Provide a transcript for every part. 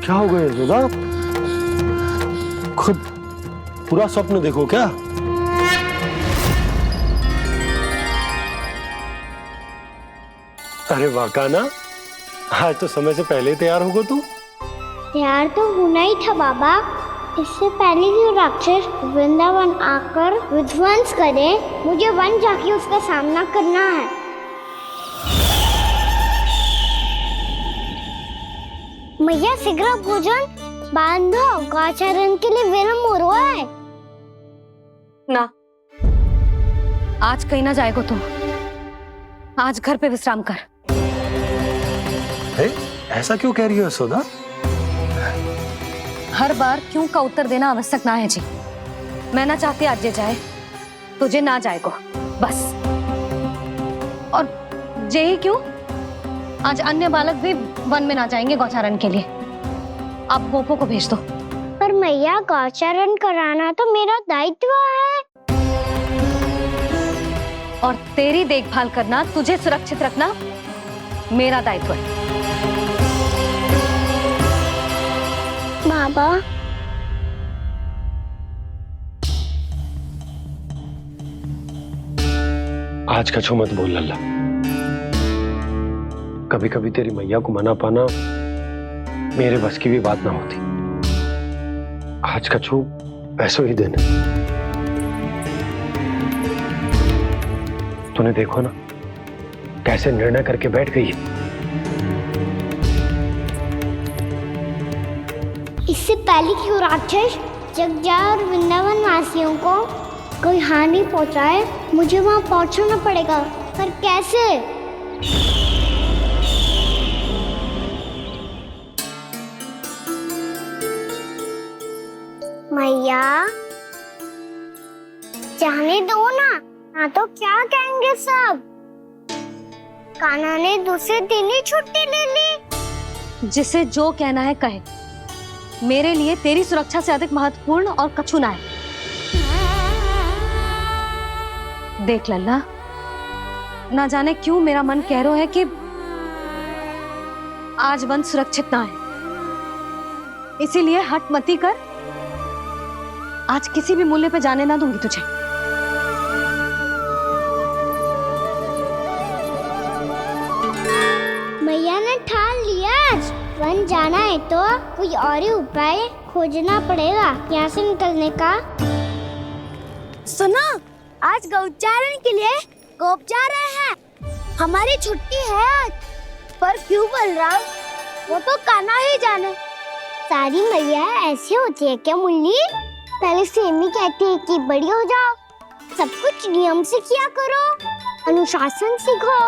क्या हो गया यशोदा? खुद पूरा स्वप्न देखो क्या? अरे वाह कान्हा, आज तो समय से पहले तैयार होगा तू। तैयार तो होना ही था बाबा। इससे पहले कि राक्षस वृंदावन आकर विध्वंस करे, मुझे वन जाके उसका सामना करना है। मैया शीघ्र भोजन बांधो, गौचरण के लिए विलंब हो रहा है। ना, आज कहीं ना जाएगा तुम। आज घर पे विश्राम कर। ऐसा क्यों कह रही हो यशोदा? हर बार क्यों का उत्तर देना आवश्यक ना है जी। मैं ना चाहती आज ये जाए, तुझे ना जाएगा बस। और यही क्यों, आज अन्य बालक भी वन में ना जाएंगे गौचारण के लिए। आप गोपो को भेज दो। पर मैया गौचरण कराना तो मेरा दायित्व है। और तेरी देखभाल करना, तुझे सुरक्षित रखना मेरा दायित्व है। बाबा, आज कछु मत बोल लल्ला। कभी कभी तेरी मैया को मना पाना मेरे बस की भी बात ना होती। आज कछु ऐसो ही दिन है। तूने देखो ना कैसे निर्णय करके बैठ गई है। इससे पहले कि वो राक्षस जगजा और वृंदावन वासियों को कोई हानि पहुंचाए, मुझे वहां पहुंचना पड़ेगा। पर कैसे? मैया, जाने दो ना तो क्या कहेंगे सब। कान्हा ने दूसरे दिन ही छुट्टी ले ली। जिसे जो कहना है कहे। मेरे लिए तेरी सुरक्षा से अधिक महत्वपूर्ण और कछु ना है। देख लल्ला, ना जाने क्यों मेरा मन कह रहा है कि आज वन सुरक्षित ना है। इसीलिए हट मती कर। आज किसी भी मूल्य पे जाने ना दूंगी तुझे। मैया ने ठान लिया, आज वन जाना है तो कोई और ही उपाय खोजना पड़ेगा यहाँ से निकलने का। सुनो, आज गौचारण के लिए गोप जा रहे हैं। हमारी छुट्टी है आज। पर क्यों बलराम? वो तो कान्हा ही जाने। सारी मैया ऐसी होती है क्या मुन्नी? पहले सेमी कहती है कि बड़ी हो जाओ, सब कुछ नियम से किया करो, अनुशासन सीखो।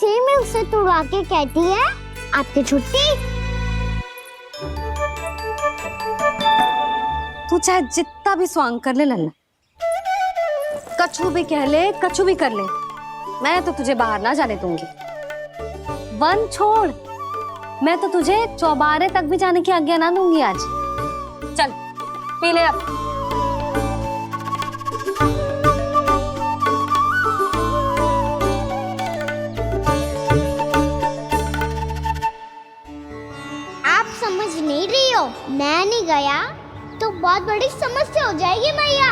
सेमी उसे तुड़वा के कहती है आपकी छुट्टी। तू चाहे जितना भी स्वांग कर ले लल्ला, कछु भी कह ले, कछु भी कर ले, मैं तो तुझे बाहर ना जाने दूंगी। वन छोड़, मैं तो तुझे चौबारे तक भी जाने की आज्ञा ना दूंगी आज। चल पी ले अब। आप समझ नहीं रही हो, मैं नहीं गया तो बहुत बड़ी समस्या हो जाएगी मैया।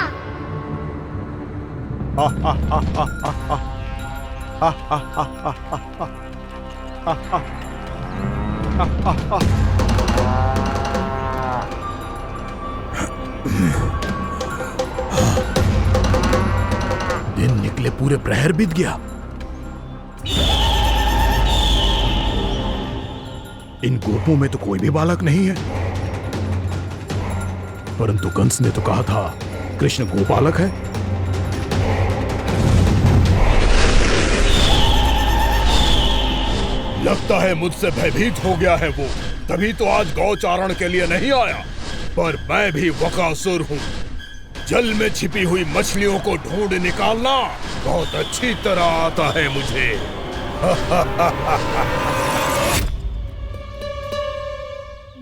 दिन निकले पूरे प्रहर बीत गया। इन गोपों में तो कोई भी बालक नहीं है, परंतु कंस ने तो कहा था कृष्ण गोपालक है। लगता है मुझसे भयभीत हो गया है वो, तभी तो आज गौचारण के लिए नहीं आया। पर मैं भी बकासुर हूँ, जल में छिपी हुई मछलियों को ढूंढ निकालना बहुत अच्छी तरह आता है मुझे।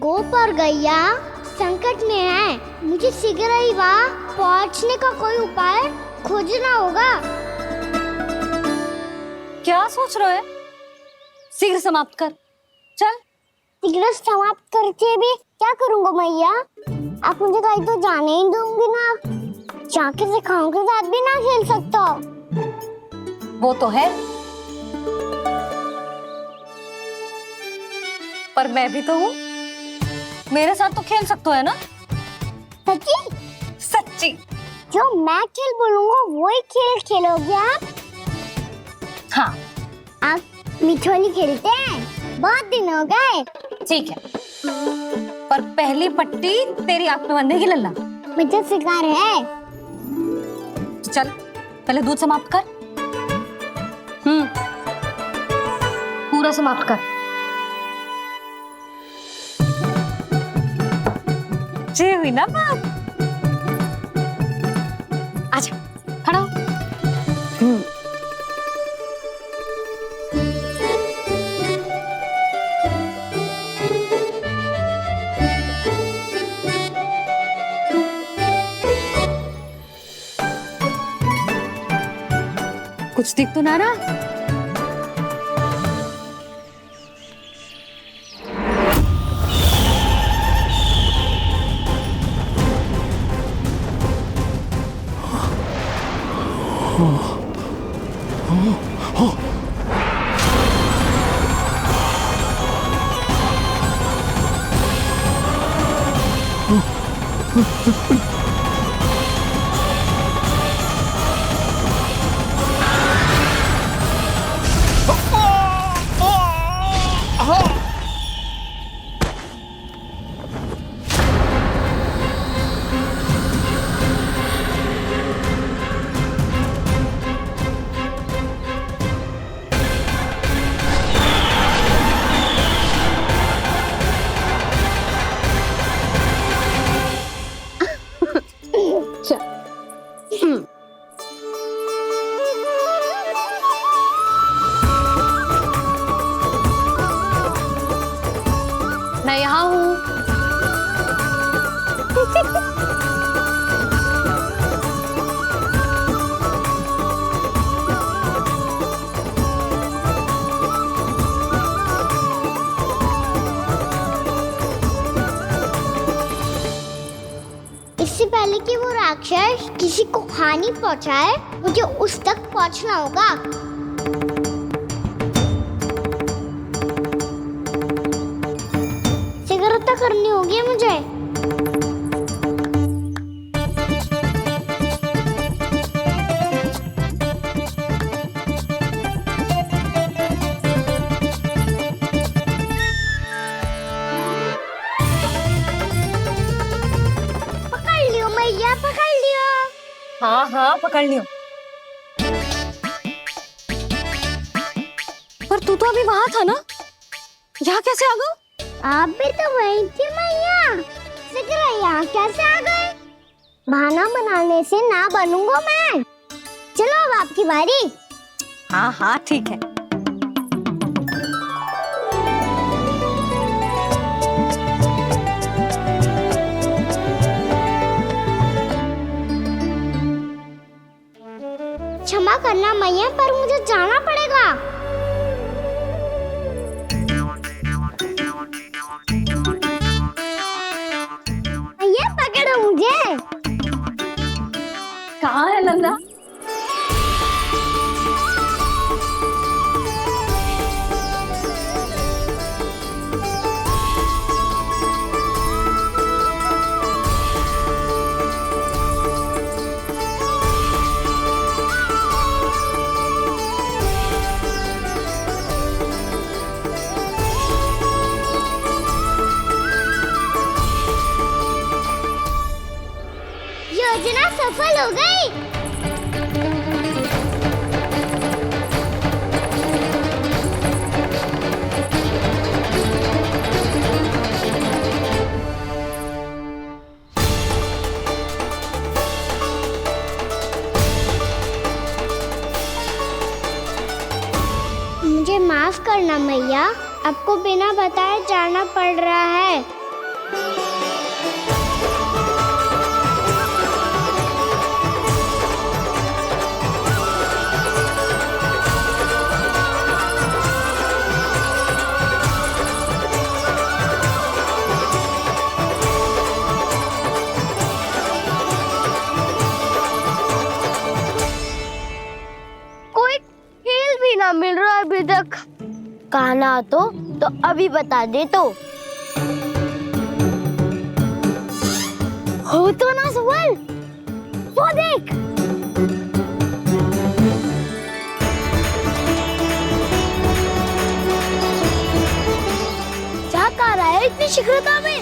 गोप और गैया संकट में है, मुझे शीघ्र ही वहाँ पहुँचने का कोई उपाय खोजना होगा। क्या सोच रहे हो? शीघ्र समाप्त कर, चल। शीघ्र समाप्त करके भी क्या करूँगा मैया? आप मुझे कहीं तो जाने ही दूंगी ना, जाके सिखाओं के साथ भी ना खेल सकता। वो तो है, पर मैं भी तो हूँ, मेरे साथ तो खेल सकते हो, है ना? सच्ची? सच्ची। जो मैं खेल बोलूँगा वही खेल खेलोगे आप? हाँ। आप मिठोली खेलते हैं? बहुत दिन हो गए। ठीक है, पर पहली पट्टी तेरी आंख में बंधेगी लल्ला। मुझे शिकार है। चल, पहले दूध समाप्त कर। पूरा समाप्त कर। जी हुई ना बात? आजा, खड़ा हो। कुछ दिख तो ना रहा? मैं यहाँ हूँ। इससे पहले कि वो राक्षस किसी को हानि पहुंचाए, मुझे उस तक पहुंचना होगा। शीघ्रता करनी होगी मुझे। पकड़ लियो मैया, पकड़ लियो। हाँ हाँ, पकड़ लियो। पर तू तो अभी वहां था ना, यहाँ कैसे आ गया? आप भी तो वही थी मैया, शीघ्र यहाँ कैसे आ गए? बहाना बनाने से ना बनूंगा मैं। चलो अब आपकी बारी। हाँ हाँ ठीक है। क्षमा करना मैया, पर मुझे जाना पड़ेगा। मैया पकड़ो मुझे। कहाँ है लल्ला? सफल हो गई। मुझे माफ करना मैया, आपको बिना बताए जाना पड़ रहा है। कोई खेल भी ना मिल रहा अभी तक। कहना तो अभी बता दे तो। हो तो ना सवाल, वो देख। क्या कर रहा है इतनी शीघ्रता में?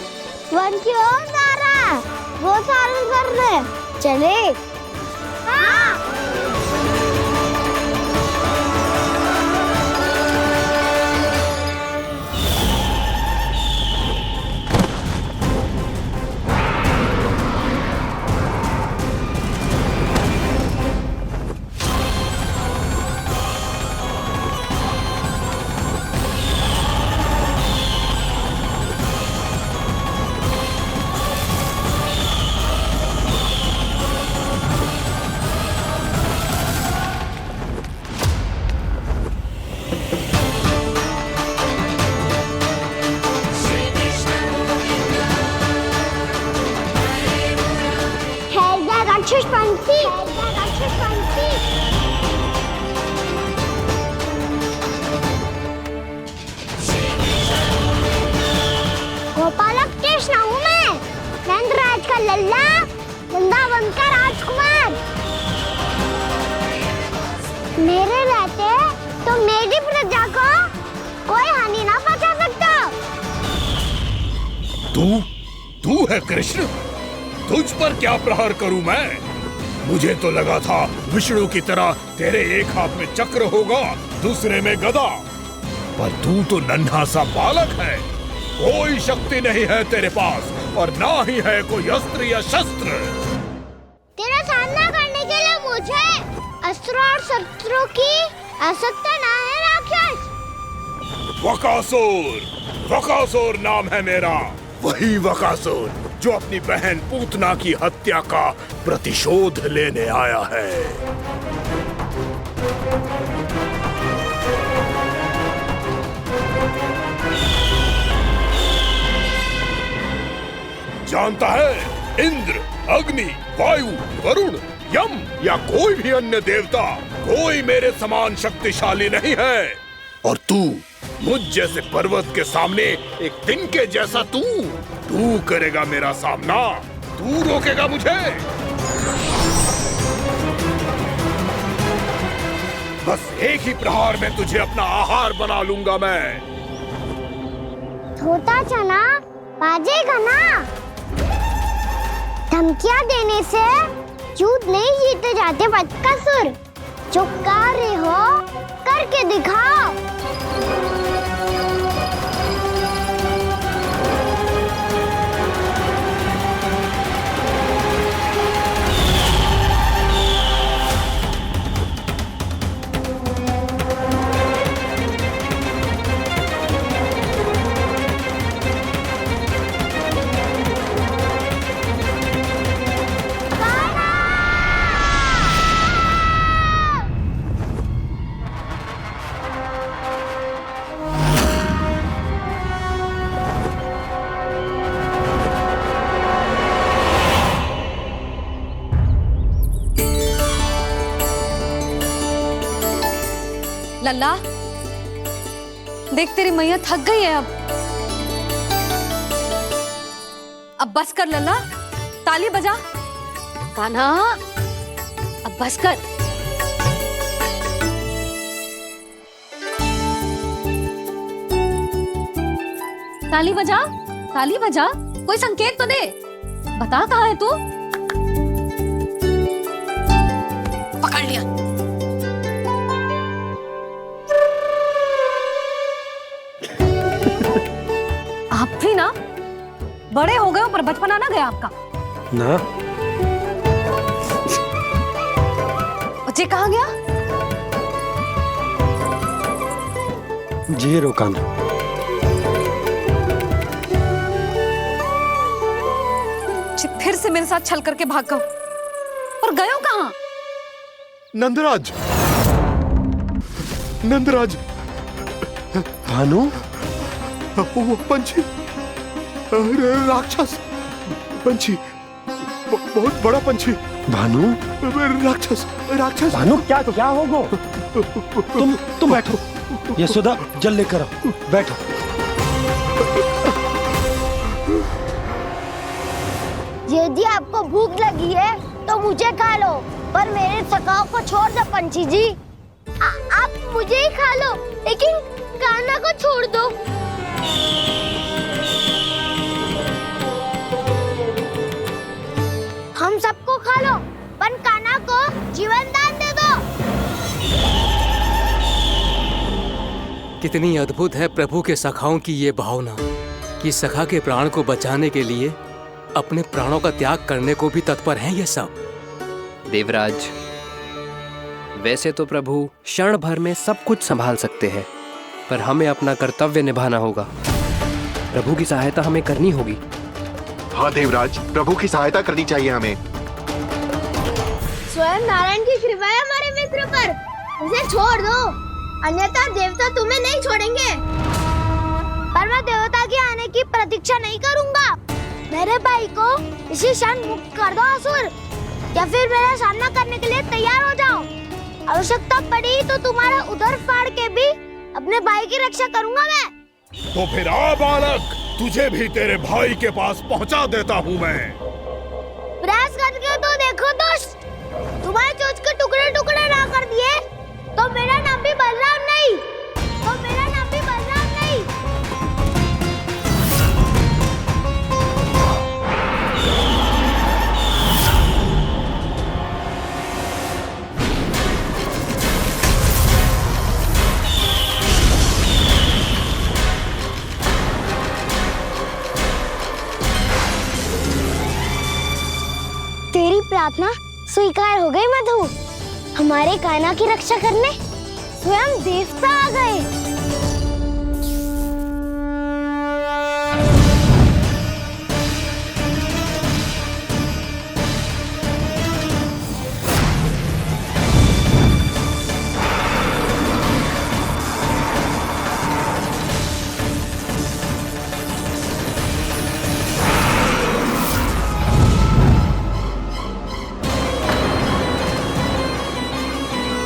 वन की ओर जा रहा है, वो सारे कर रहे। चले। हाँ। राक्षस पंछी, राक्षस पंछी। गोपालक कृष्ण हूँ मैं, नंदराज का लल्ला, वृंदावन का राजकुमार। मेरे रहते तो मेरी प्रजा को कोई हानि ना पहुंचा सकता। तू है कृष्ण? तुझ पर क्या प्रहार करूं मैं? मुझे तो लगा था विष्णु की तरह तेरे एक हाथ में चक्र होगा, दूसरे में गदा, पर तू तो नन्हा सा बालक है। कोई शक्ति नहीं है तेरे पास और ना ही है कोई अस्त्र या शस्त्र। तेरा सामना करने के लिए मुझे अस्त्र और शस्त्रों की आवश्यकता ना है राक्षस। वकासुर, वकासुर नाम है मेरा, वही वकासुर जो अपनी बहन पूतना की हत्या का प्रतिशोध लेने आया है। जानता है, इंद्र, अग्नि, वायु, वरुण, यम या कोई भी अन्य देवता कोई मेरे समान शक्तिशाली नहीं है। और तू मुझ जैसे पर्वत के सामने एक दिन के जैसा तू करेगा मेरा सामना? तू रोकेगा मुझे? बस एक ही प्रहार में तुझे अपना आहार बना लूंगा मैं। छोटा चना बाजेगा ना। धमकियां देने से युद्ध नहीं जीते जाते बदकसूर। जो कार्य हो करके दिखाओ। लल्ला, देख तेरी मैया थक गई है अब बस कर लल्ला, ताली बजा। कान्हा, अब बस कर। ताली बजा, ताली बजा, कोई संकेत तो दे। बता कहाँ है तू? पकड़ लिया। आप भी ना बड़े हो गए हो पर बचपना ना गया आपका। ना जी कहाँ गया? जी रोकाना। जी फिर से मेरे साथ छल करके भाग गए और गए हो कहाँ? नंदराज, नंदराज, भानु, वो पंछी, राक्षस पंछी, बहुत बड़ा पंछी। भानु, राक्षस, राक्षस। भानु क्या हो गो? तुम बैठो। यशोदा जल लेकर आओ, बैठो। यदि आपको भूख लगी है तो मुझे खा लो, पर मेरे सखाओं को छोड़ दो पंछी जी। आप मुझे ही खा लो, लेकिन कान्हा को छोड़ दो। हम सबको खा लो, पर कान्हा को जीवन दान दे दो। कितनी अद्भुत है प्रभु के सखाओं की ये भावना कि सखा के प्राण को बचाने के लिए अपने प्राणों का त्याग करने को भी तत्पर हैं ये सब। देवराज, वैसे तो प्रभु क्षण भर में सब कुछ संभाल सकते हैं, पर हमें अपना कर्तव्य निभाना होगा। प्रभु की सहायता हमें करनी होगी। हाँ देवराज, प्रभु की सहायता करनी चाहिए हमें। स्वयं नारायण की कृपा है हमारे मित्र पर, उसे छोड़ दो, अन्यथा देवता तुम्हें नहीं छोड़ेंगे। पर मैं देवता के आने की प्रतीक्षा नहीं करूंगा। मेरे भाई को इसी क्षण मुक्त कर दो असुर, या फिर मेरा सामना करने के लिए तैयार हो जाओ। आवश्यकता पड़ी तो तुम्हारा उधर फाड़ के भी अपने भाई की रक्षा करूंगा मैं। तो फिर आ बालक, तुझे भी तेरे भाई के पास पहुंचा देता हूँ मैं। प्रयास करके तो देखो दोस्त, तुम्हारे चोंच के टुकड़े टुकड़े ना कर दिए तो मेरा नाम भी बलराम नहीं, तो मेरा नाम भी बलराम नहीं। तेरी प्रार्थना स्वीकार हो गई मधु। हमारे कान्हा की रक्षा करने स्वयं देवता आ गए।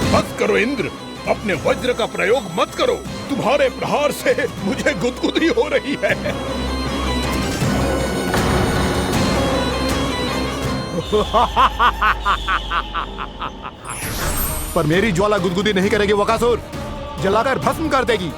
मत करो इंद्र, अपने वज्र का प्रयोग मत करो। तुम्हारे प्रहार से मुझे गुदगुदी हो रही है। पर मेरी ज्वाला गुदगुदी नहीं करेगी वकासुर, जलाकर भस्म कर देगी।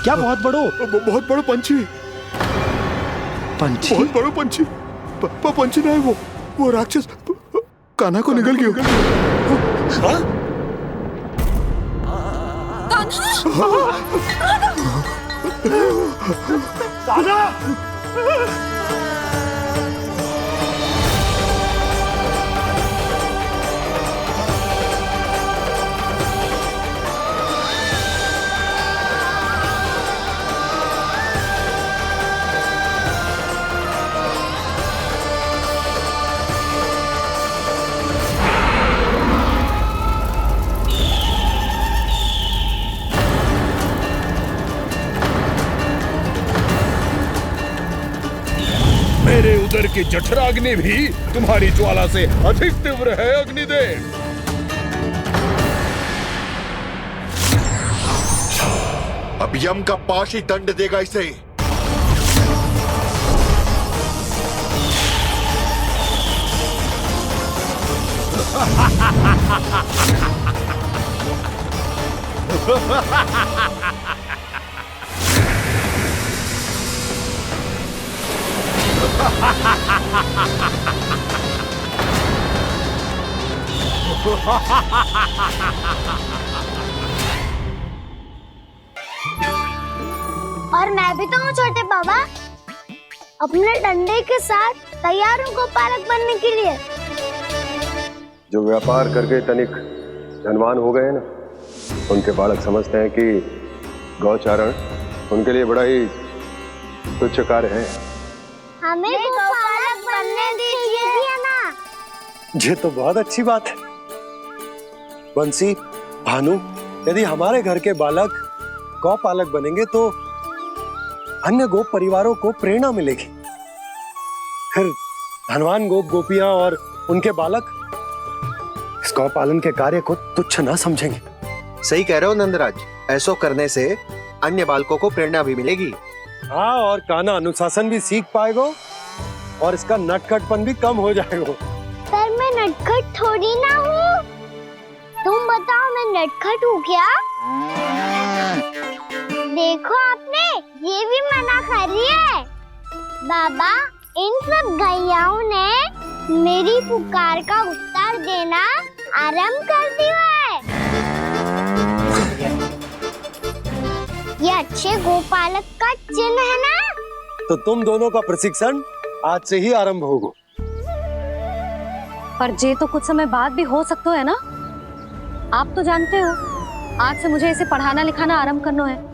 क्या बहुत बड़ो? बहुत बड़ा पंछी, पंछी? बहुत बड़ा पंछी। पंछी ना है वो राक्षस कान्हा को निगल गया। हाँ? मेरे उदर की जठराग्नि भी तुम्हारी ज्वाला से अधिक तीव्र है अग्निदेव। अब यम का पाश ही दंड देगा इसे। और मैं भी तो हूँ छोटे बाबा, अपने डंडे के साथ तैयार हूँ गोपालक बनने के लिए। जो व्यापार करके तनिक धनवान हो गए ना, उनके बालक समझते हैं कि गौचारण उनके लिए बड़ा ही तुच्छ कार्य है। हमें गोपालक बनने दीजिए ना। ये तो बहुत अच्छी बात है। बंसी, भानु, यदि हमारे घर के बालक गौपालक बनेंगे तो अन्य गोप परिवारों को प्रेरणा मिलेगी। फिर धनवान गोप गोपियां और उनके बालक इस गौपालन के कार्य को तुच्छ ना समझेंगे। सही कह रहे हो नंदराज, ऐसा करने से अन्य बालकों को प्रेरणा भी मिलेगी। हाँ, और कान्हा अनुशासन भी सीख पाएगा और इसका नटखटपन भी कम हो जाएगा। पर मैं नटखट थोड़ी ना हूँ। तुम बताओ, मैं नटखट हूँ क्या? देखो आपने ये भी मना कर रही है। बाबा, इन सब गैयाओं ने मेरी पुकार का उत्तर देना आरंभ कर दिया है। ये अच्छे गोपालक का चिन्ह है ना? तो तुम दोनों का प्रशिक्षण आज से ही आरंभ होगा। पर जे तो कुछ समय बाद भी हो सकता है ना। आप तो जानते हो, आज से मुझे इसे पढ़ाना लिखाना आरंभ करना है।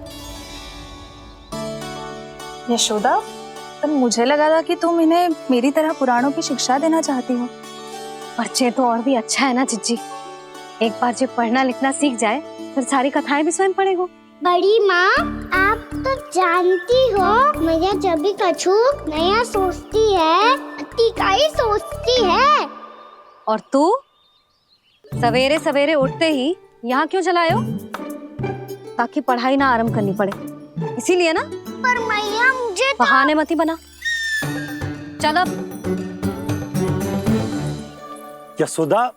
यशोदा, पर मुझे लगा था कि तुम इन्हें मेरी तरह पुराणों की शिक्षा देना चाहती हो। पर जे तो और भी अच्छा है ना जिज्जी। एक बार जब पढ़ना लिखना सीख जाए फिर सारी कथाएं भी स्वयं पढ़ेगा। बड़ी माँ, आप तो जानती हो मैया जब भी कछु नया सोचती है, अतिका ही सोचती है। और तू सवेरे सवेरे उठते ही यहाँ क्यों चलाए हो? ताकि पढ़ाई ना आरंभ करनी पड़े, इसीलिए ना। पर मैया मुझे तो... बहाने मत ही बना। चल अब। यशोदा,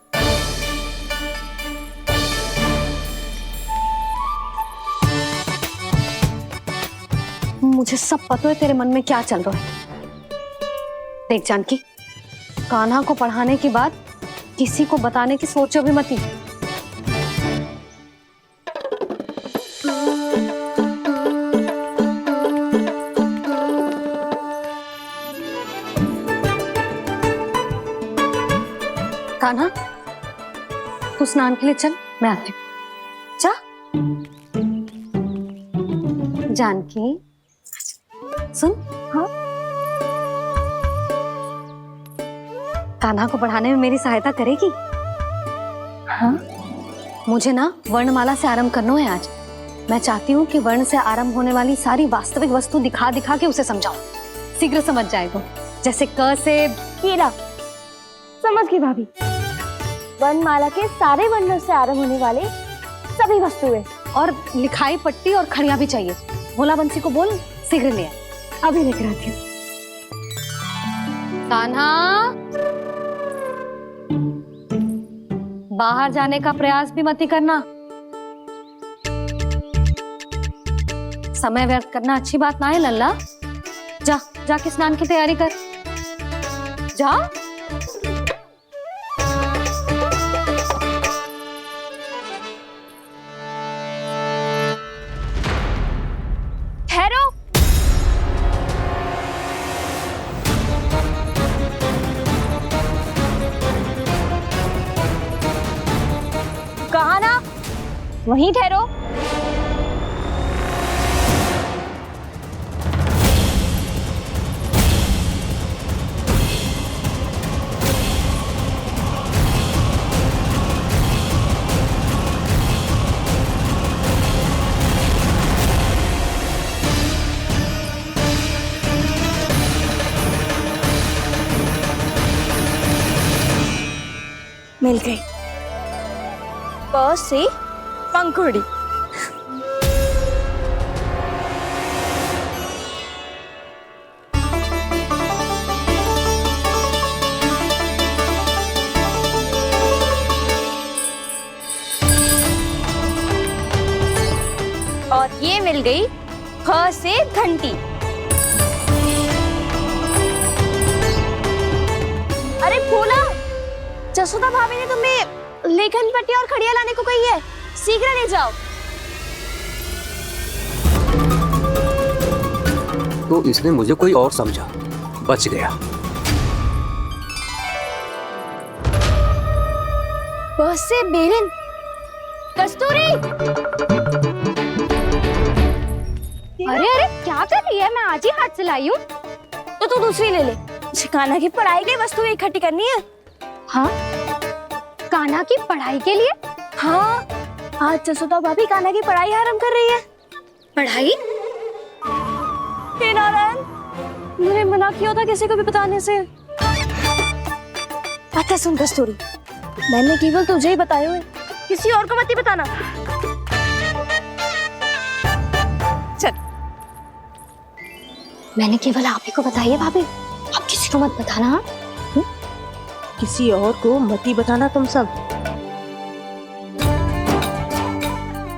मुझे सब पता है तेरे मन में क्या चल रहा है। देख जानकी, कान्हा को पढ़ाने के बाद किसी को बताने की सोचो भी मत ही। कान्हा, तू स्नान के लिए चल, मैं आती हूँ। जा। जानकी, सुन। हाँ? कान्हा को पढ़ाने में मेरी सहायता करेगी? हाँ? मुझे ना वर्णमाला से आरंभ करना है आज। मैं चाहती हूँ कि वर्ण से आरंभ होने वाली सारी वास्तविक वस्तु दिखा दिखा के उसे समझाऊं। शीघ्र समझ जाएगा। जैसे क से कीड़ा। समझ गई भाभी। वर्णमाला के सारे वर्णों से आरंभ होने वाले सभी वस्तुएं। और लिखाई पट्टी और खड़िया भी चाहिए। भोला बंसी को बोल, शीघ्र ले आ। अभी लेकर आती हूँ। कान्हा, बाहर जाने का प्रयास भी मत ही करना। समय व्यर्थ करना अच्छी बात ना है लल्ला। जा, जाके स्नान की तैयारी कर। जा। ठहरो। कहा ना, वहीं ठहरो। मिल गई। प से पंखुड़ी। मिल गई ख से घंटी। अरे भोला, जसोदा भाभी ने तुम्हें लेखन पट्टी और खड़िया लाने को कही है, शीघ्र ले जाओ। तो इसने मुझे कोई और समझा, बच गया। ब से बेलन। कस्तूरी, अरे अरे क्या कर रही है? मैं आज ही हाथ से लाई हूँ। तो तू दूसरी ले ले। कान्हा की पढ़ाई के वस्तु इकट्ठी करनी है। हाँ, कान्हा की पढ़ाई के लिए? हाँ, आज जसोदा भाभी कान्हा की पढ़ाई आरंभ कर रही है। पढ़ाई? हे नारायण, मैंने मना किया था किसी को भी बताने से। अच्छा सुन कस्तूरी, मैंने केवल तुझे ही बताए हुए, किसी और को मत ही बताना। चल, मैंने केवल आप ही को बताई है भाभी, आप किसी को मत बताना। हाँ? किसी और को मत ही बताना तुम सब।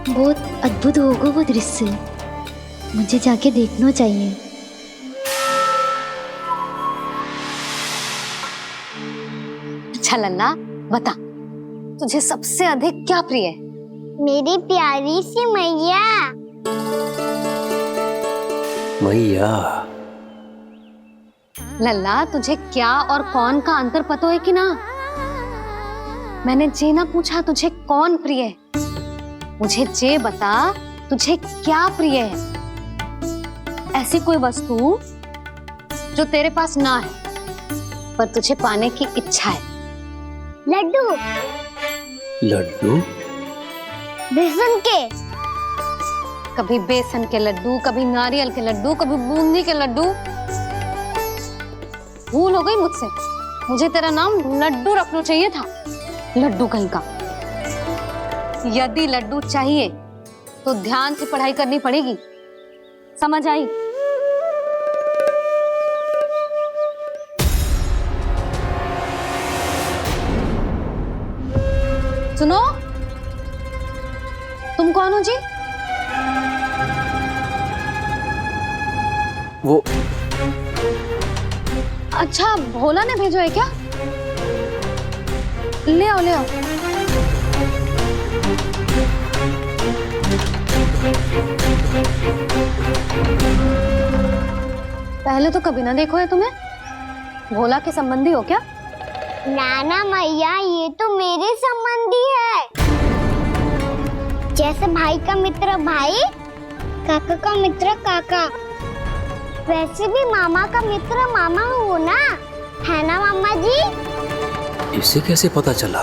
बहुत अद्भुत होगा वो दृश्य, मुझे जाके देखना चाहिए। अच्छा लल्ला, बता तुझे सबसे अधिक क्या प्रिय है? मेरी प्यारी सी मैया। मैया। लल्ला, तुझे क्या और कौन का अंतर पता है कि ना? मैंने जे ना पूछा तुझे कौन प्रिय है, मुझे जे बता तुझे क्या प्रिय है। ऐसी कोई वस्तु जो तेरे पास ना है पर तुझे पाने की इच्छा है। लड्डू। लड्डू? बेसन के। कभी बेसन के लड्डू, कभी नारियल के लड्डू, कभी बूंदी के लड्डू। भूल हो गई मुझसे, मुझे तेरा नाम लड्डू रखना चाहिए था। लड्डू कहीं का। यदि लड्डू चाहिए तो ध्यान से पढ़ाई करनी पड़ेगी, समझ आई? सुनो, तुम कौन हो जी? वो अच्छा, भोला ने भेजो है क्या? ले आओ, ले आओ। पहले तो कभी ना देखो है तुम्हें। भोला के संबंधी हो क्या? नाना मैया, ये तो मेरे संबंधी है। जैसे भाई का मित्र भाई, काका का मित्र काका, वैसे भी मामा का मित्र मामा हो ना, है ना मामा जी? इसे कैसे पता चला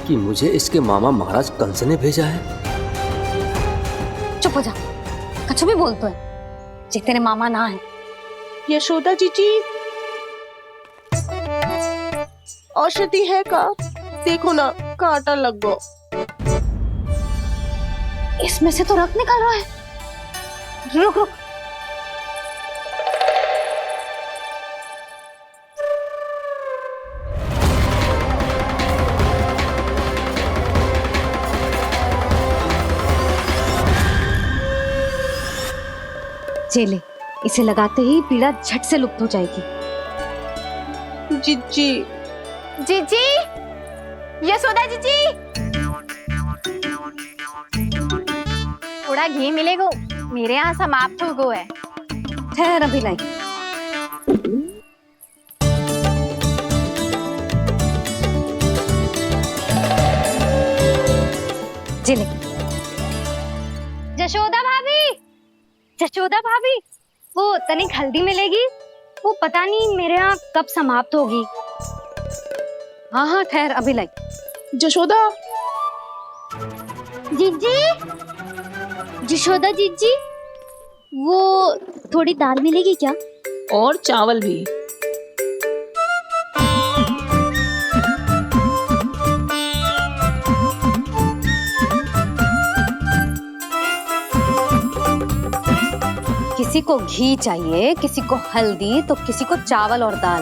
कि मुझे इसके मामा महाराज कंस ने भेजा है? चुप हो जा, कछु भी बोलते है जे तेरे मामा ना है। यशोदा जीजी, औषधि है का? देखो ना, कांटा लग गो। इसमें से तो रक्त निकल रहा है। रुक रुक, चले, इसे लगाते ही पीड़ा झट से लुप्त हो जाएगी। जीजी, जीजी, यशोदा जीजी, थोड़ा घी मिलेगा, मेरे यहाँ समाप्त हो गया है। ठहर, अभी लाई। जिले। जशोदा भाभी, जशोदा भाभी, वो तनिक हल्दी मिलेगी? वो पता नहीं मेरे यहाँ कब समाप्त होगी। हाँ हाँ, ठहर, अभी लाई। जशोदा, जीजी, जशोदा जीजी, वो थोड़ी दाल मिलेगी क्या? और चावल भी। किसी को घी चाहिए, किसी को हल्दी, तो किसी को चावल और दाल।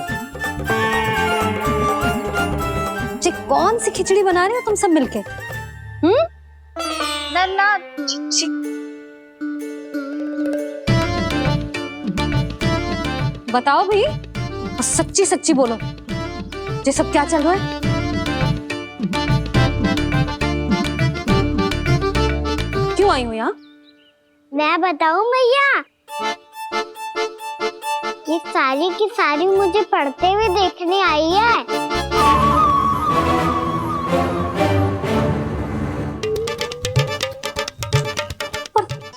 जी, कौन सी खिचड़ी बना रहे हो तुम सब मिलके? नन्ना, बताओ भाई, और सच्ची सच्ची बोलो, ये सब क्या चल रहा है? क्यों आई हो यहाँ? मैं बताऊं भैया, ये सारी की सारी मुझे पढ़ते हुए देखने आई है।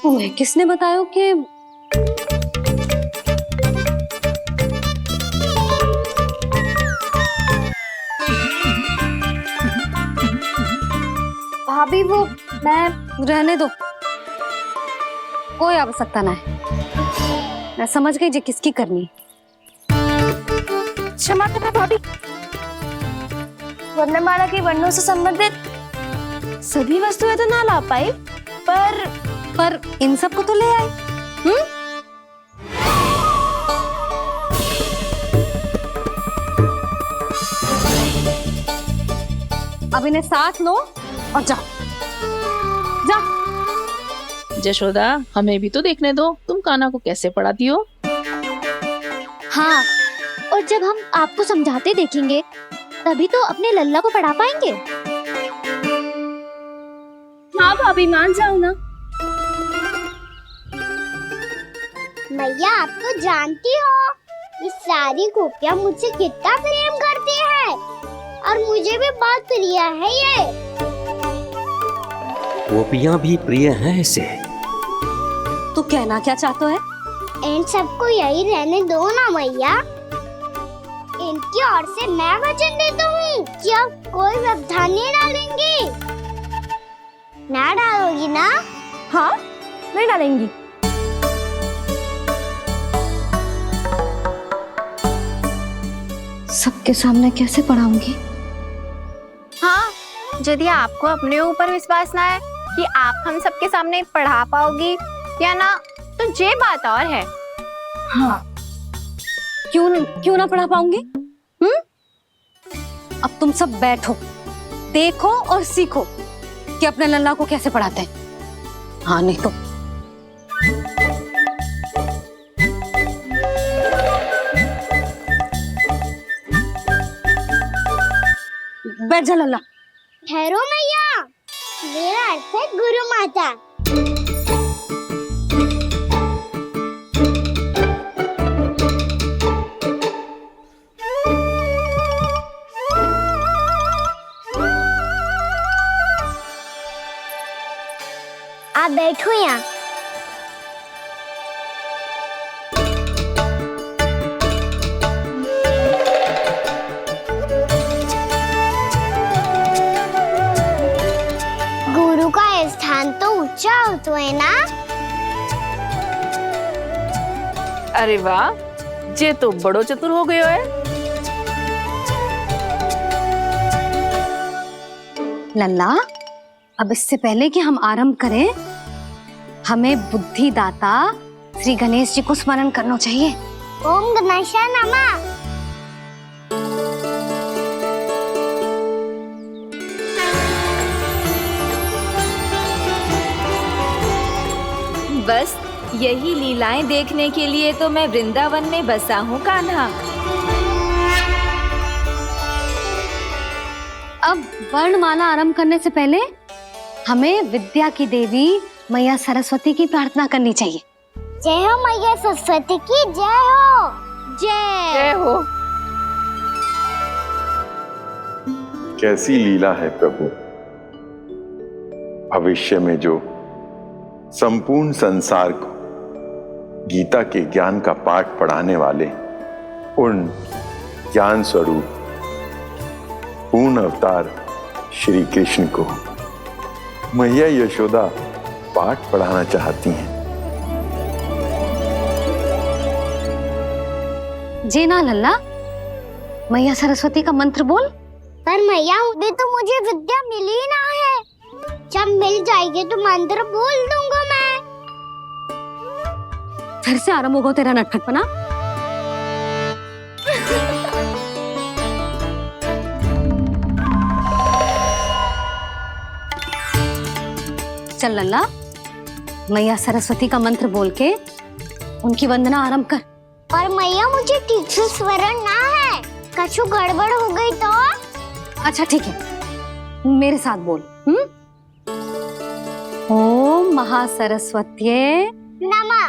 तुम्हें किसने बताया कि भाभी वो मैं रहने दो, कोई आवश्यकता ना है। मैं समझ गई जो किसकी करनी है। क्षमा करना भाभी, वर्णमाला के वर्णों से संबंधित सभी वस्तुएं तो ना ला पाई, पर इन सब को तो ले आए। अब इन्हें साथ लो और जाओ। जा। जशोदा, हमें भी तो देखने दो तुम कान्हा को कैसे पढ़ाती हो। हाँ, और जब हम आपको समझाते देखेंगे तभी तो अपने लल्ला को पढ़ा पाएंगे। हाँ भाभी, मान जाओ ना। मैया, आप तो जानती हो ये सारी गोपियाँ मुझसे कितना प्रेम करती है, और मुझे भी बहुत प्रिय है ये। गोपियां भी प्रिय हैं इसे। तू कहना क्या चाहता है? इन सबको यही रहने दो ना मैया। इनकी ओर से मैं वचन देता हूँ कि अब कोई व्यवधान नहीं डालेंगी। ना डालोगी ना? हाँ, नहीं डालेंगी। सबके सामने कैसे पढ़ाऊंगी? हाँ, यदि आपको अपने ऊपर विश्वास ना है कि आप हम सबके सामने पढ़ा पाओगी या ना, तो ये बात और है। हाँ, क्यों ना पढ़ा पाऊंगी? अब तुम सब बैठो, देखो और सीखो कि अपने लल्ला को कैसे पढ़ाते हैं। हाँ, नहीं तो बैठ जा लल्ला। ठहरो मैया, मेरा अर्थ है गुरु माता। आप बैठो यहाँ। गुरु का स्थान तो ऊंचा होता है ना? अरे वाह, जे तो बड़ो चतुर हो गयो है। लल्ला, अब इससे पहले कि हम आरंभ करें, हमें बुद्धिदाता श्री गणेश जी को स्मरण करना चाहिए। ओम गणेशाय नमः। बस यही लीलाएं देखने के लिए तो मैं वृंदावन में बसा हूँ कान्हा। अब वर्णमाला आरंभ करने से पहले हमें विद्या की देवी मैया सरस्वती की प्रार्थना करनी चाहिए। जय हो मैया सरस्वती की, जय हो। जय हो। कैसी लीला है प्रभु। भविष्य में जो संपूर्ण संसार को गीता के ज्ञान का पाठ पढ़ाने वाले उन ज्ञान स्वरूप पूर्ण अवतार श्री कृष्ण को मैया यशोदा पाठ पढ़ाना चाहती हैं। जी ना लल्ला, मैया सरस्वती का मंत्र बोल। पर मैया, अभी तो मुझे विद्या मिली ना है। जब मिल जाएगी तो मंत्र बोल दूंगा मैं। फिर से आरंभ होगा तेरा नटखटपना। चल लल्ला, मैया सरस्वती का मंत्र बोल के उनकी वंदना आरंभ कर। पर मैया मुझे ठीक से स्मरण ना है, कछु गड़बड़ हो गई तो? अच्छा ठीक है, मेरे साथ बोल। ओम महासरस्वत्ये नमः।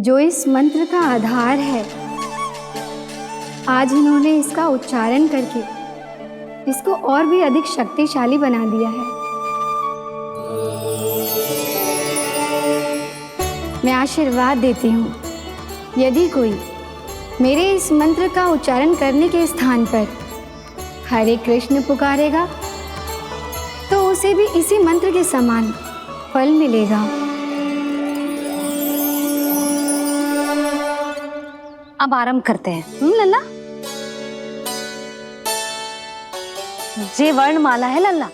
जो इस मंत्र का आधार है, आज इन्होंने इसका उच्चारण करके इसको और भी अधिक शक्तिशाली बना दिया है। मैं आशीर्वाद देती हूँ, यदि कोई मेरे इस मंत्र का उच्चारण करने के स्थान पर हरे कृष्ण पुकारेगा तो उसे भी इसी मंत्र के समान फल मिलेगा। अब आरंभ करते हैं। लल्ला, जे वर्णमाला है लल्ला,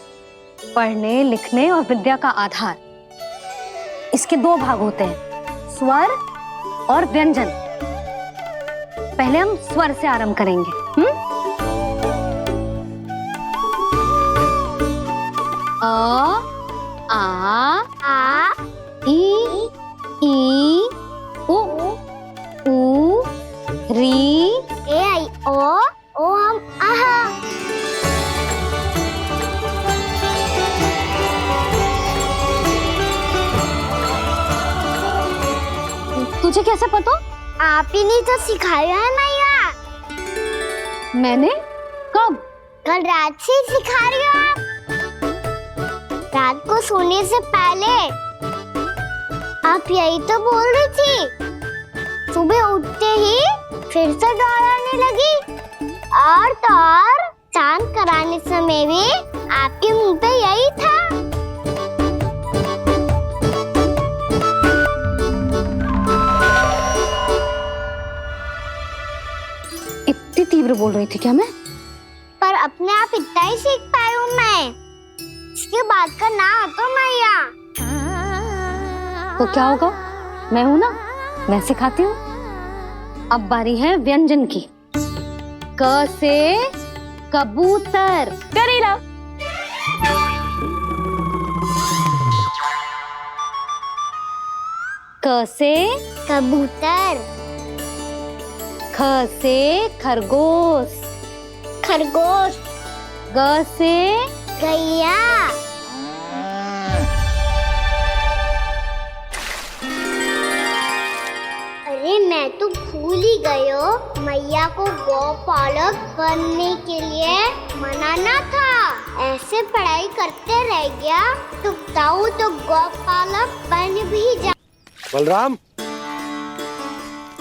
पढ़ने लिखने और विद्या का आधार। इसके दो भाग होते हैं, स्वर और व्यंजन। पहले हम स्वर से आरंभ करेंगे। अ, आ, ई, उ, री, ए आई ओ हम आहा। तुझे कैसे पता? आप ही ने तो सिखाया है मैया। मैंने? कब? कल रात से सिखा रही हो आप। रात को सोने से पहले आप यही तो बोल रही थी। सुबह उठते ही फिर से दोहराने लगी, और तो और चांद कराने समय भी आपके मुंह पे यही था। इतनी तीव्र बोल रही थी क्या मैं? पर अपने आप इतना ही सीख पाई हूँ मैं। इसके बाद का ना तो मैया। तो क्या होगा? मैं हूं ना, मैं सिखाती हूँ। अब बारी है व्यंजन की। क से कबूतर। करेला। क से कबूतर। ख से खरगोश। खरगोश। ग से गैया। अरे मैं तो भूल ही गई हो, मैया को गौपालक बनने के लिए मनाना था। ऐसे पढ़ाई करते रह गया तो बताओ तो गौपालक बन भी जा। बलराम,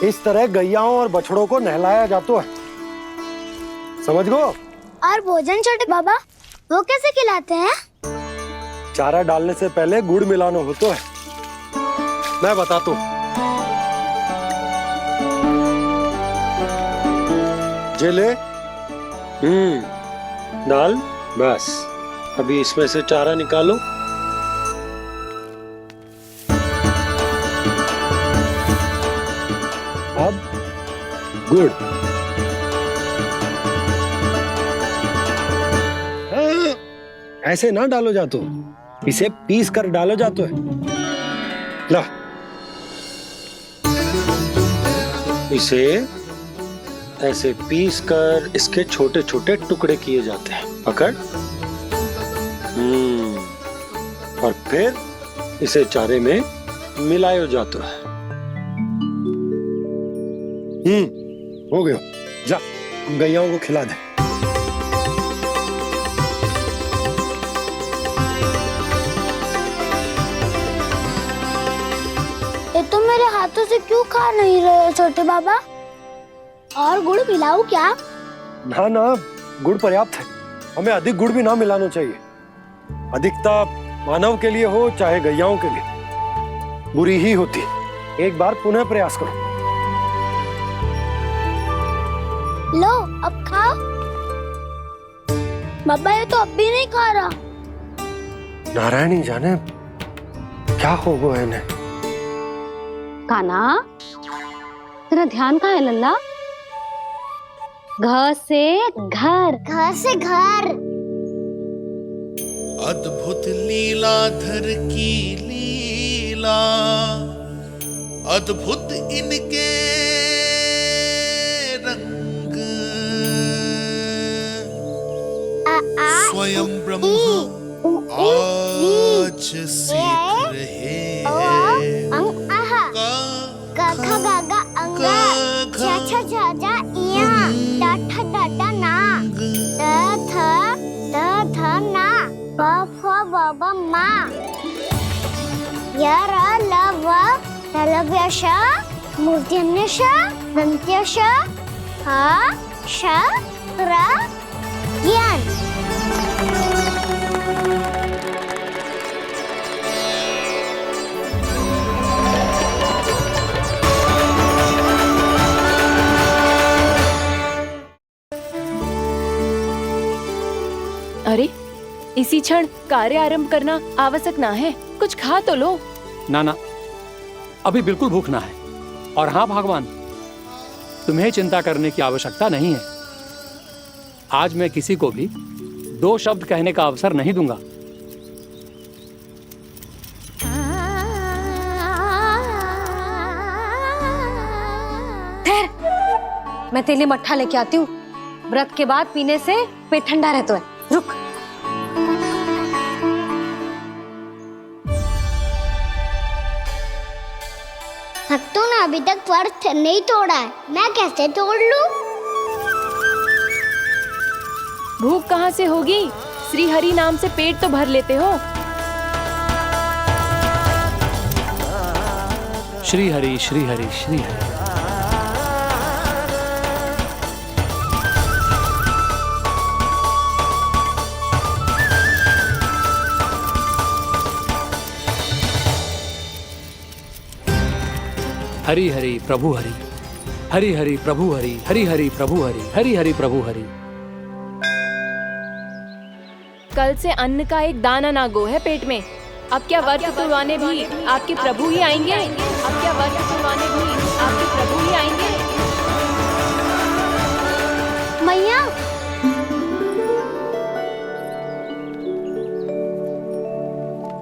इस तरह गैयाओं और बछड़ों को नहलाया जाता है, समझ गो? और भोजन छोटे बाबा, वो कैसे खिलाते हैं? चारा डालने से पहले गुड़ मिलाना होता है। मैं बताता हूँ। जे ले, डाल, बस। अभी इसमें से चारा निकालो। अब गुड़। ऐसे ना डालो जातो, इसे पीस कर डालो जातो है। ला, इसे ऐसे पीस कर इसके छोटे छोटे टुकड़े किए जाते हैं। पकड़। और फिर इसे चारे में मिलाया जाता है। हो गया, जा गैयाओं को खिला दे। ये तो मेरे हाथों से क्यों खा नहीं रहे छोटे बाबा? और गुड़ मिलाऊं क्या? ना ना, गुड़ पर्याप्त है। हमें अधिक गुड़ भी ना मिलाना चाहिए। अधिकता मानव के लिए हो चाहे गैयाओं के लिए बुरी ही होती। एक बार पुनः प्रयास करो। लो, अब खाओ। बाबा ये तो अब भी नहीं खा रहा। नारायण ही जाने क्या हो गया इन्हें। कान्हा, तेरा ध्यान कहाँ है लल्ला? घ से घर। घर से घर। अद्भुत लीलाधर की लीला, अद्भुत इनके रंग, स्वयं ब्रह्मा आज सीख रहे हैं। बाबा माँ यार लव लव्यश मूर्त्यन्यश दंत्यश हा श र ज्ञान। अरे इसी क्षण कार्य आरंभ करना आवश्यक ना है, कुछ खा तो लो। ना ना, अभी बिल्कुल भूख ना है। और हाँ भगवान, तुम्हें चिंता करने की आवश्यकता नहीं है। आज मैं किसी को भी 2 शब्द कहने का अवसर नहीं दूंगा। ठहर, मैं तेरे लिए मट्ठा लेके आती हूँ। व्रत के बाद पीने से पेट ठंडा रहता है। रुक। भक्तों ने अभी तक व्रत नहीं तोड़ा है, मैं कैसे तोड़ लूं? भूख कहाँ से होगी? श्री हरि नाम से पेट तो भर लेते हो। श्री हरि श्री हरि श्री हरि। हरि हरि प्रभु हरि, हरि हरि प्रभु हरि, हरि हरि प्रभु हरि, हरि हरि प्रभु हरि। कल से अन्न का एक दाना ना गो है पेट में। अब क्या व्रत तुड़वाने भी आपके प्रभु ही आएंगे? अब क्या व्रत तुड़वाने भी आपके प्रभु ही आएंगे? मैया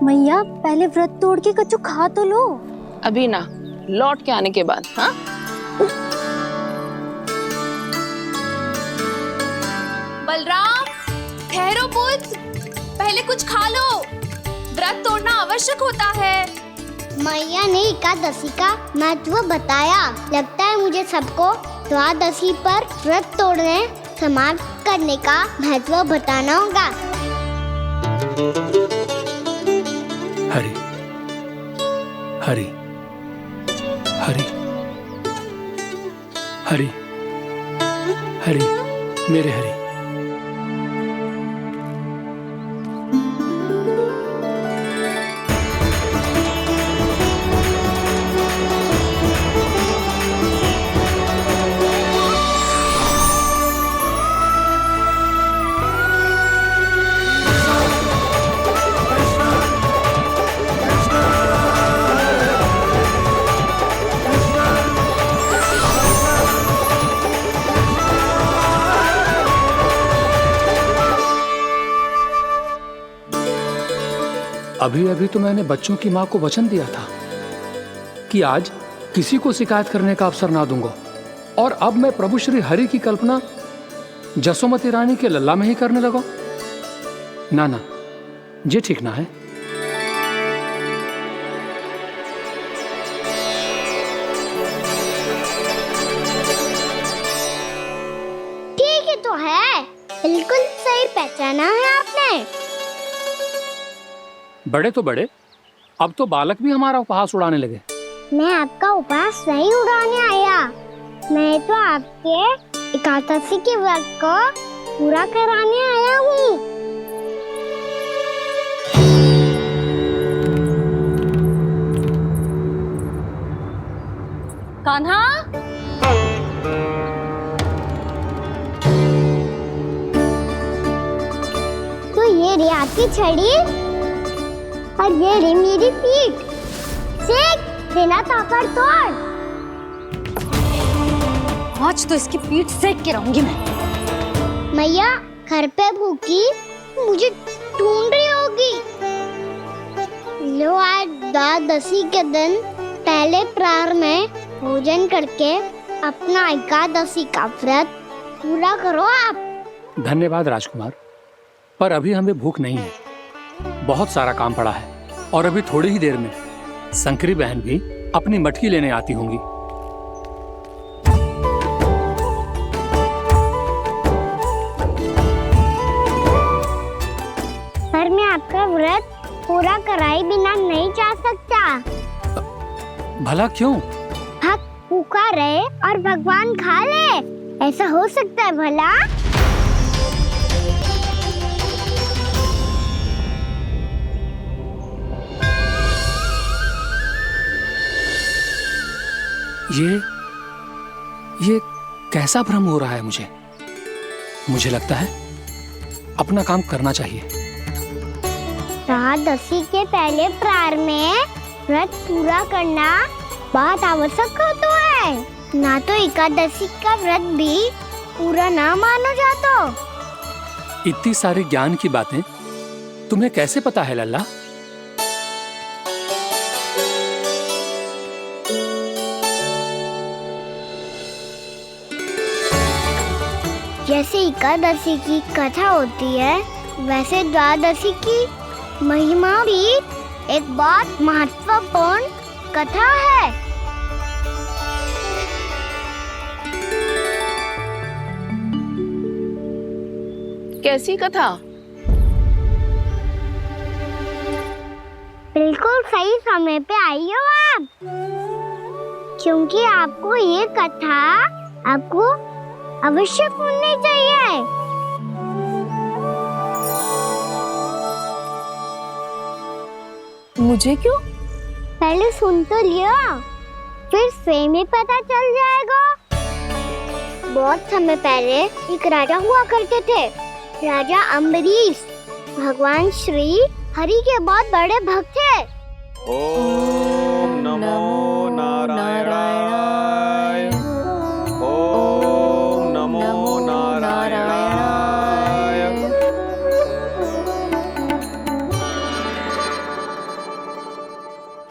मैया, पहले व्रत तोड़ के कच्चू खा तो लो। अभी ना, लौट के आने के बाद। हाँ, बलराम ठहरो पुत्र, पहले कुछ खा लो, व्रत तोड़ना आवश्यक होता है। मैया ने एकादशी का महत्व बताया। लगता है मुझे सबको द्वादशी पर व्रत तोड़ने समाप्त करने का महत्व बताना होगा। हरि हरि हरि हरि हरि मेरे हरि। अभी अभी तो मैंने बच्चों की माँ को वचन दिया था कि आज किसी को शिकायत करने का अवसर ना दूंगा, और अब मैं प्रभु श्री हरि की कल्पना जसोमती रानी के लल्ला में ही करने लगा। ना ना, ये ठीक ना है। ठीक है तो है, बिल्कुल सही पहचाना है आपने। बड़े तो बड़े, अब तो बालक भी हमारा उपहास उड़ाने लगे। मैं आपका उपहास नहीं उड़ाने आया, मैं तो आपके एकादशी के व्रत को पूरा कराने आया हूँ। कान्हा, तो ये रे आपकी छड़ी और ये रे मेरी पीठ। सेक बिना ताकत तोड़। आज तो इसकी पीठ सेक के रहूंगी मैं। मैया घर पे भूखी मुझे ढूंढ रही होगी। लो आज द्वादशी के दिन पहले प्रहर में भोजन करके अपना एकादशी का व्रत पूरा करो आप। धन्यवाद राजकुमार, पर अभी हमें भूख नहीं है। बहुत सारा काम पड़ा है और अभी थोड़ी ही देर में शंकरी बहन भी अपनी मटकी लेने आती होंगी। पर मैं आपका व्रत पूरा कराए बिना नहीं जा सकता। भला क्यों? भक्त भूखा रहे और भगवान खा ले, ऐसा हो सकता है भला? ये कैसा भ्रम हो रहा है मुझे लगता है अपना काम करना चाहिए। द्वादशी के पहले प्रहर में व्रत पूरा करना बहुत आवश्यक होता है, ना तो एकादशी का व्रत भी पूरा ना मानो जातो। इतनी सारी ज्ञान की बातें तुम्हें कैसे पता है लल्ला? जैसे एकादशी की कथा होती है, वैसे द्वादशी की महिमा भी एक बहुत महत्वपूर्ण कथा है। कैसी कथा? बिल्कुल सही समय पे आई हो आप, क्योंकि आपको ये कथा आपको अवश्य सुननी चाहिए। मुझे क्यों? पहले सुन तो लियो, फिर स्वयं ही पता चल जाएगा। बहुत समय पहले एक राजा हुआ करते थे, राजा अम्बरीश। भगवान श्री हरि के बहुत बड़े भक्त थे। ओम नमो नारायणाय। ओम नमो नारायणाय।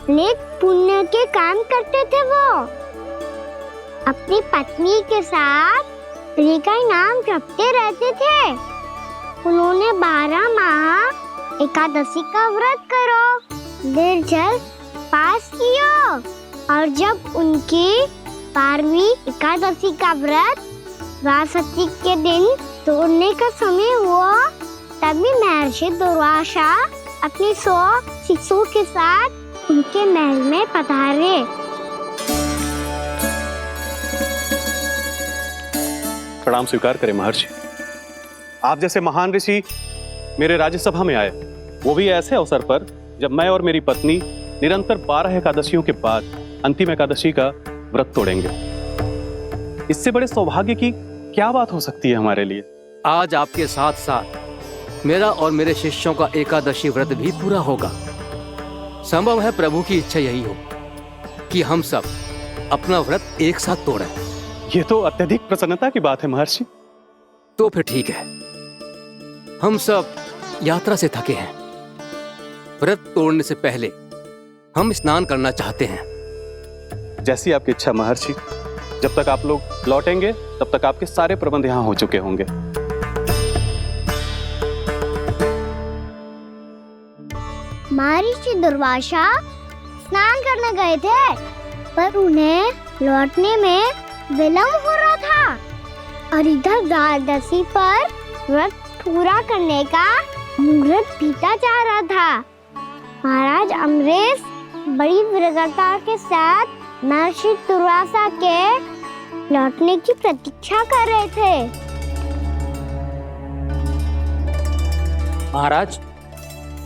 नेक पुण्य के काम करते थे वो। अपनी पत्नी के साथ हरि का नाम जपते रहते थे। उन्होंने 12 माह एकादशी का व्रत करो निर्जल पास किया, और जब उनकी 12वीं एकादशी का व्रत द्वादशी के दिन तोड़ने का समय हुआ, तभी महर्षि दुर्वासा अपनी 100 शिष्यों के साथ उनके महल में पधारे। प्रणाम स्वीकार करें महर्षि। आप जैसे महान ऋषि मेरे राज्यसभा में आए, वो भी ऐसे अवसर पर जब मैं और मेरी पत्नी निरंतर 12 एकादशियों के बाद अंतिम एकादशी का व्रत तोड़ेंगे। इससे बड़े सौभाग्य की क्या बात हो सकती है हमारे लिए? आज आपके साथ साथ मेरा और मेरे शिष्यों का एकादशी व्रत भी पूरा होगा। संभव है प्रभु की इच्छा यही हो कि हम सब अपना व्रत एक साथ तोड़ें। ये तो अत्यधिक प्रसन्नता की बात है महर्षि। तो फिर ठीक है, हम सब यात्रा से थके हैं। व्रत तोड़ने से पहले हम स्नान करना चाहते हैं। जैसी आपकी इच्छा महर्षि। जब तक आप लोग लौटेंगे तब तक आपके सारे प्रबंध यहाँ हो चुके होंगे। महर्षि दुर्वासा स्नान करने गए थे, पर उन्हें लौटने में विलंब हो रहा था, और इधर द्वादशी पर व्रत पूरा करने का मुहूर्त बीता जा रहा था। महाराज अम्बरीश बड़ी विरगता के साथ महर्षि दुर्वासा के लौटने की प्रतीक्षा कर रहे थे। महाराज,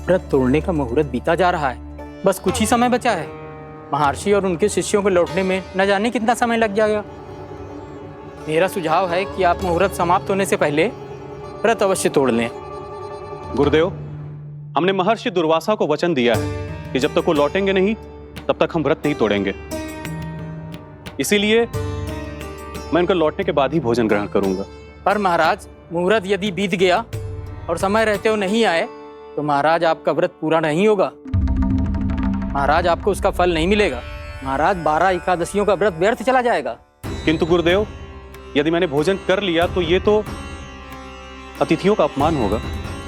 व्रत तोड़ने का मुहूर्त बीता जा रहा है, बस कुछ ही समय बचा है। महर्षि और उनके शिष्यों को लौटने में न जाने कितना समय लग जाएगा। मेरा सुझाव है कि आप मुहूर्त समाप्त होने से पहले व्रत अवश्य तोड़ लें। गुरुदेव, हमने महर्षि दुर्वासा को वचन दिया है कि जब तक वो लौटेंगे नहीं तब तक हम व्रत नहीं तोड़ेंगे। इसीलिए मैं उनके लौटने के बाद ही भोजन ग्रहण करूंगा। पर महाराज, मुहूर्त यदि बीत गया और समय रहते हो नहीं आए तो महाराज आपका व्रत पूरा नहीं होगा। महाराज आपको उसका फल नहीं मिलेगा। महाराज 12 एकादशियों का व्रत व्यर्थ चला जाएगा। किंतु गुरुदेव, यदि मैंने भोजन कर लिया तो ये तो अतिथियों का अपमान होगा।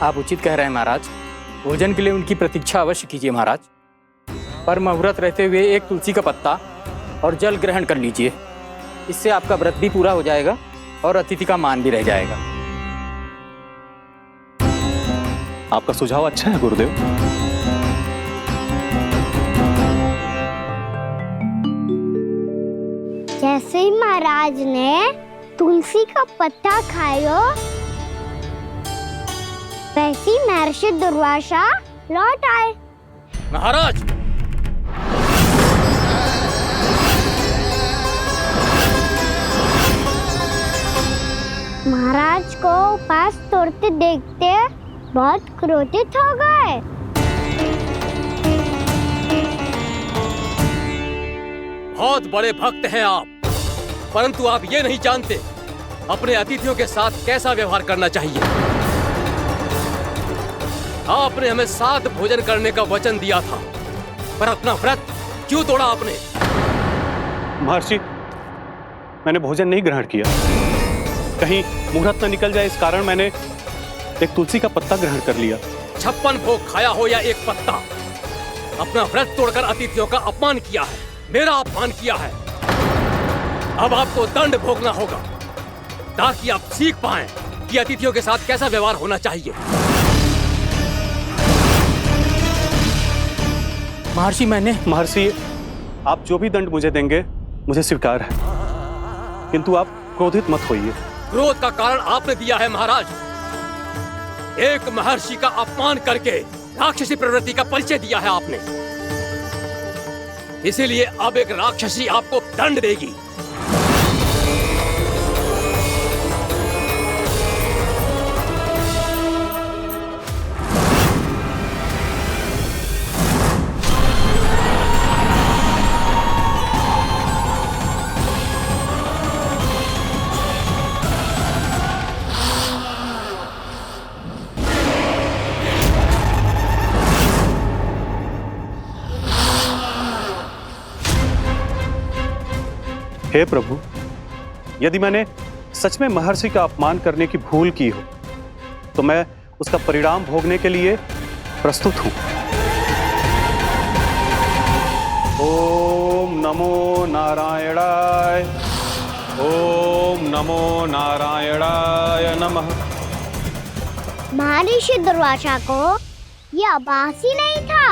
आप उचित कह रहे हैं महाराज। भोजन के लिए उनकी प्रतीक्षा अवश्य कीजिए महाराज। पर मुहूर्त रहते हुए एक तुलसी का पत्ता और जल ग्रहण कर लीजिए। इससे आपका व्रत भी पूरा हो जाएगा और अतिथि का मान भी रह जाएगा। आपका सुझाव अच्छा है गुरुदेव। जैसे ही महाराज ने तुलसी का पत्ता खाया, वैसे ही महर्षि दुर्वासा लौट आए। महाराज, महाराज को उपास तोड़ते देखते बहुत क्रोधित हो गए। बहुत बड़े भक्त हैं आप, परंतु आप ये नहीं जानते अपने अतिथियों के साथ कैसा व्यवहार करना चाहिए। आपने हमें साथ भोजन करने का वचन दिया था, पर अपना व्रत क्यों तोड़ा आपने? महर्षि, मैंने भोजन नहीं ग्रहण किया। कहीं मुहूर्त न निकल जाए इस कारण मैंने एक तुलसी का पत्ता ग्रहण कर लिया। 56 भोग खाया हो या एक पत्ता, अपना व्रत तोड़कर अतिथियों का अपमान किया है, मेरा अपमान किया है। अब आपको दंड भोगना होगा ताकि आप सीख पाएं कि अतिथियों के साथ कैसा व्यवहार होना चाहिए। महर्षि, आप जो भी दंड मुझे देंगे मुझे स्वीकार है, किंतु आप क्रोधित मत होइए। क्रोध का कारण आपने दिया है महाराज। एक महर्षि का अपमान करके राक्षसी प्रवृत्ति का परिचय दिया है आपने। इसीलिए अब एक राक्षसी आपको दंड देगी। हे प्रभु, यदि मैंने सच में महर्षि का अपमान करने की भूल की हो तो मैं उसका परिणाम भोगने के लिए प्रस्तुत हूं। ओम नमो नारायणाय, ओम नमो नारायणाय नमः। महर्षि दुर्वासा को यह आभास ही नहीं था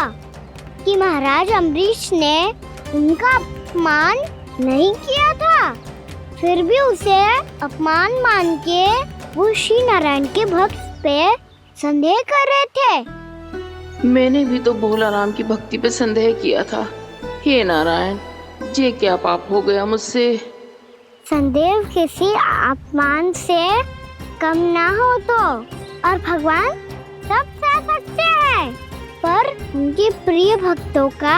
कि महाराज अम्बरीश ने उनका अपमान नहीं किया था। फिर भी उसे अपमान मान के वो श्री नारायण के भक्त पे संदेह कर रहे थे। मैंने भी तो भोला राम की भक्ति पे संदेह किया था। हे नारायण, ये क्या पाप हो गया मुझसे? संदेह किसी अपमान से कम ना हो तो, और भगवान सब सह सकते हैं, पर उनके प्रिय भक्तों का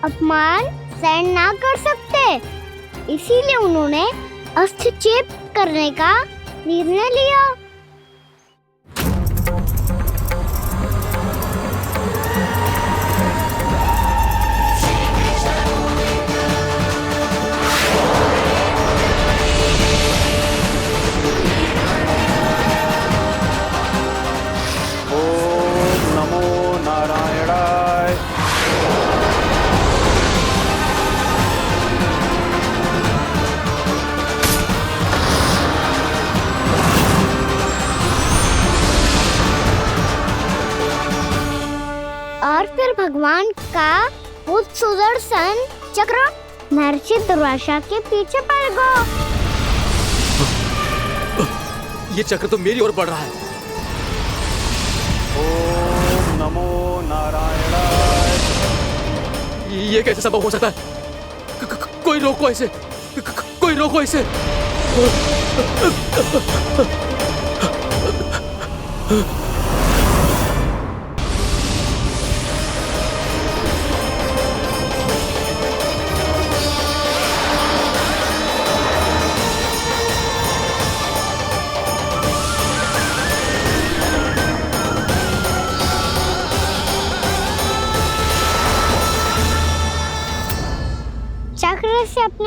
अपमान सहन ना कर सकते। इसीलिए उन्होंने अस्थिचेप करने का निर्णय लिया। ओम नमो नारायणाय। और फिर भगवान का वो सुदर्शन चक्र महर्षि दुर्वासा के पीछे पड़ गया। ये चक्र तो मेरी ओर बढ़ रहा है। ओम नमो नारायणाय। ये कैसे संभव हो सकता है? कोई रोको इसे, कोई रोको इसे।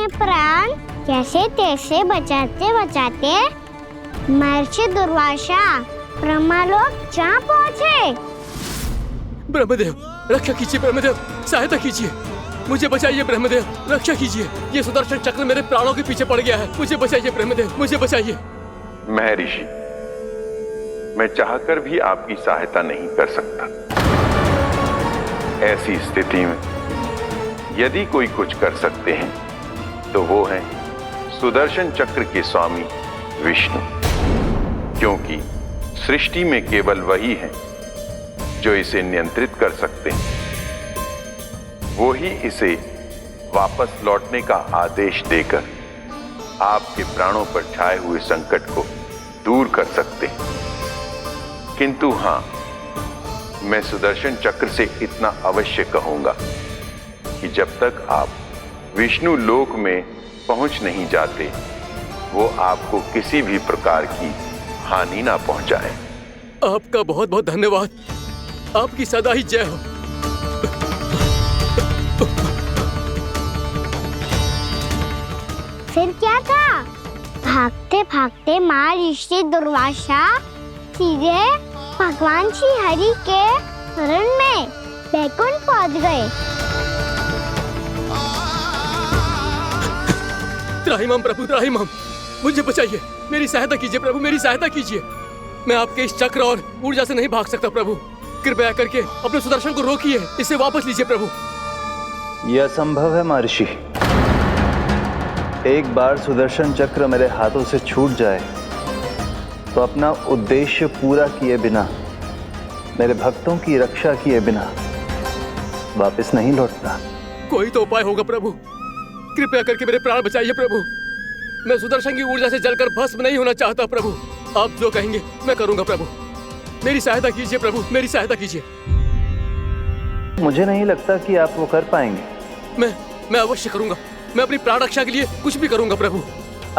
अपने प्राण कैसे तैसे बचाते बचाते महर्षि दुर्वासा ब्रह्मलोक जा पहुँचे। ब्रह्मदेव रक्षा कीजिए, ब्रह्मदेव सहायता कीजिए, मुझे बचाइए ब्रह्मदेव, रक्षा कीजिए। ये सुदर्शन चक्र मेरे प्राणों के पीछे पड़ गया है, मुझे बचाइए ब्रह्मदेव, मुझे बचाइए। महर्षि, मैं चाहकर भी आपकी सहायता नहीं कर सकता। ऐसी स्थिति में यदि कोई कुछ कर सकते हैं तो वो है सुदर्शन चक्र के स्वामी विष्णु, क्योंकि सृष्टि में केवल वही है जो इसे नियंत्रित कर सकते हैं। वो ही इसे वापस लौटने का आदेश देकर आपके प्राणों पर छाए हुए संकट को दूर कर सकते हैं। किंतु हां, मैं सुदर्शन चक्र से इतना अवश्य कहूंगा कि जब तक आप विष्णु लोक में पहुंच नहीं जाते, वो आपको किसी भी प्रकार की हानि ना पहुंचाए। आपका बहुत बहुत धन्यवाद, आपकी सदा ही जय हो। फिर क्या था? भागते भागते महर्षि दुर्वासा सीधे भगवान श्री हरि के शरण में बैकुंठ पहुंच गए। त्राहिमाम प्रभु, त्राहिमाम, मुझे बचाइए, मेरी सहायता कीजिए प्रभु, मेरी सहायता कीजिए। मैं आपके इस चक्र और ऊर्जा से नहीं भाग सकता प्रभु, कृपया करके अपने सुदर्शन को रोकिए, इसे वापस लीजिए प्रभु। यह असंभव है महर्षि। एक बार सुदर्शन चक्र मेरे हाथों से छूट जाए तो अपना उद्देश्य पूरा किए बिना, मेरे भक्तों की रक्षा किए बिना वापस नहीं लौटता। कोई तो उपाय होगा प्रभु, कृपया करके मेरे प्राण बचाइए प्रभु। मैं सुदर्शन की ऊर्जा से जलकर भस्म नहीं होना चाहता प्रभु। आप जो कहेंगे मैं करूंगा प्रभु, मेरी सहायता कीजिए प्रभु, मेरी सहायता कीजिए। मुझे नहीं लगता कि आप वो कर पाएंगे। मैं अवश्य करूंगा, मैं अपनी प्राण रक्षा के लिए कुछ भी करूंगा प्रभु।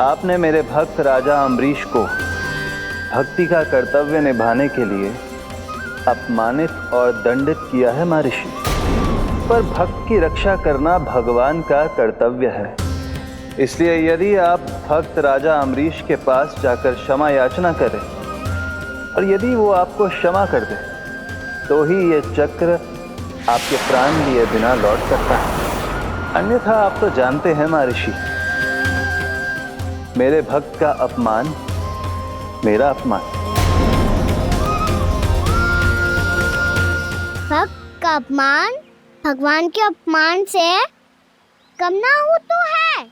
आपने मेरे भक्त राजा अम्बरीश को भक्ति का कर्तव्य निभाने के लिए अपमानित और दंडित किया है महर्षि, पर भक्त की रक्षा करना भगवान का कर्तव्य है। इसलिए यदि आप भक्त राजा अम्बरीश के पास जाकर क्षमा याचना करें और यदि वो आपको क्षमा कर दे तो ही ये चक्र आपके प्राण लिए बिना लौट सकता है। अन्यथा आप तो जानते हैं महर्षि, मेरे भक्त का अपमान मेरा अपमान। भक्त का अपमान भगवान के अपमान से कम ना हो तो है।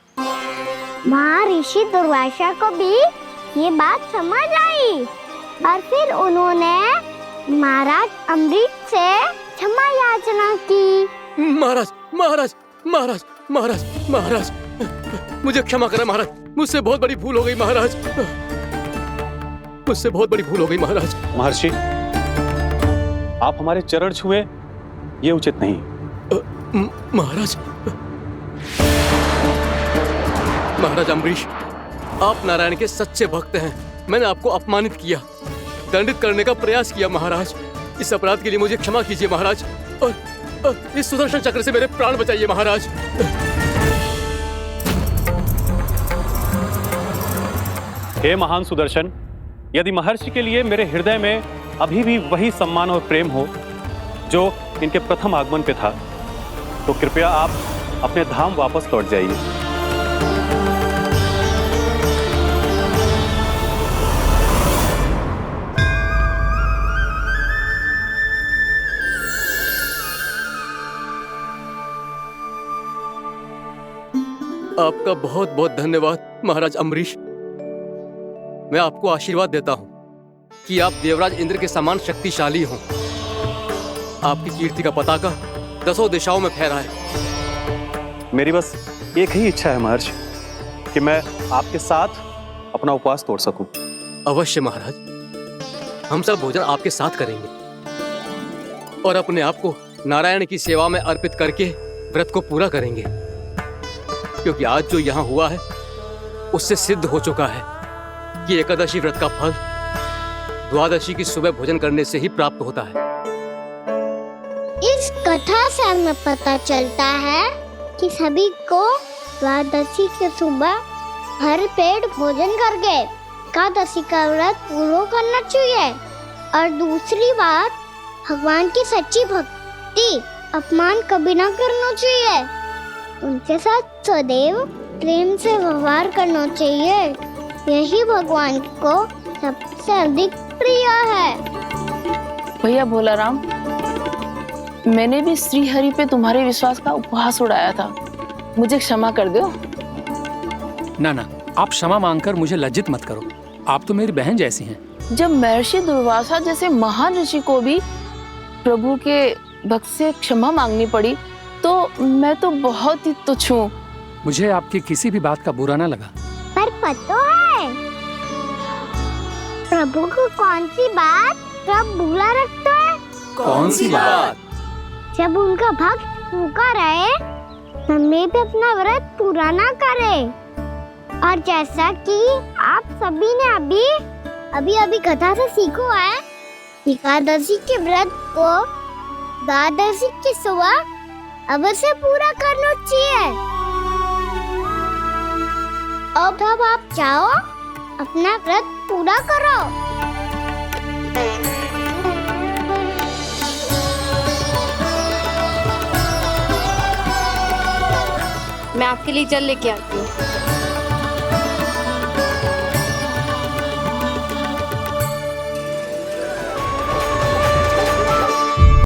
महर्षि दुर्वासा को भी ये बात समझ आई और फिर उन्होंने महाराज अम्बरीश से क्षमा याचना की। महाराज महाराज महाराज महाराज महाराज, मुझे क्षमा करें महाराज, मुझसे बहुत बड़ी भूल हो गई महाराज, मुझसे बहुत बड़ी भूल हो गई महाराज। महर्षि, आप हमारे चरण छुए ये उचित नहीं। महाराज, महाराज अम्बरीश, आप नारायण के सच्चे भक्त हैं। मैंने आपको अपमानित किया, दंडित करने का प्रयास किया महाराज। इस अपराध के लिए मुझे क्षमा कीजिए महाराज, और इस सुदर्शन चक्र से मेरे प्राण बचाइए महाराज। हे महान सुदर्शन, यदि महर्षि के लिए मेरे हृदय में अभी भी वही सम्मान और प्रेम हो जो इनके प्रथम आगमन पे था, तो कृपया आप अपने धाम वापस लौट जाइए। आपका बहुत बहुत धन्यवाद महाराज अम्बरीश। मैं आपको आशीर्वाद देता हूं कि आप देवराज इंद्र के समान शक्तिशाली हों। आपकी कीर्ति का पताका 10 दिशाओं में फहराए। मेरी बस एक ही इच्छा है महर्षि, कि मैं आपके साथ अपना उपवास तोड़ सकूं। अवश्य महाराज, हम सब भोजन आपके साथ करेंगे और अपने आप को नारायण की सेवा में अर्पित करके व्रत को पूरा करेंगे, क्योंकि आज जो यहाँ हुआ है उससे सिद्ध हो चुका है कि एकादशी व्रत का फल द्वादशी की सुबह भोजन करने से ही प्राप्त होता है। इस कथा से हमें पता चलता है कि सभी को द्वादशी के सुबह भर पेट भोजन करके एकादशी का व्रत पूरा करना चाहिए। और दूसरी बात, भगवान की सच्ची भक्ति अपमान कभी ना करना चाहिए। उनके साथ सदैव प्रेम से व्यवहार करना चाहिए। यही भगवान को सबसे अधिक प्रिय है। भैया भोला राम, मैंने भी श्री हरि पे तुम्हारे विश्वास का उपहास उड़ाया था, मुझे क्षमा कर दो। ना ना, आप क्षमा मांगकर मुझे लज्जित मत करो। आप तो मेरी बहन जैसी हैं। जब महर्षि दुर्वासा जैसे महान ऋषि को भी प्रभु के भक्त से क्षमा मांगनी पड़ी, तो मैं तो बहुत ही तुच्छ हूँ। मुझे आपकी किसी भी बात का बुरा ना लगा। पर पता है प्रभु को कौन सी बात कब बुरा रखता है? कौन सी बात? जब उनका भक्त भूखा रहे, हमें भी अपना व्रत पूरा ना करे। और जैसा कि आप सभी ने अभी कथा से सीखो है, एकादशी के व्रत को द्वादशी की सुबह अवश्य पूरा करना चाहिए। अब आप जाओ, अपना व्रत पूरा करो। मैं आपके लिए जल लेके आती हूँ।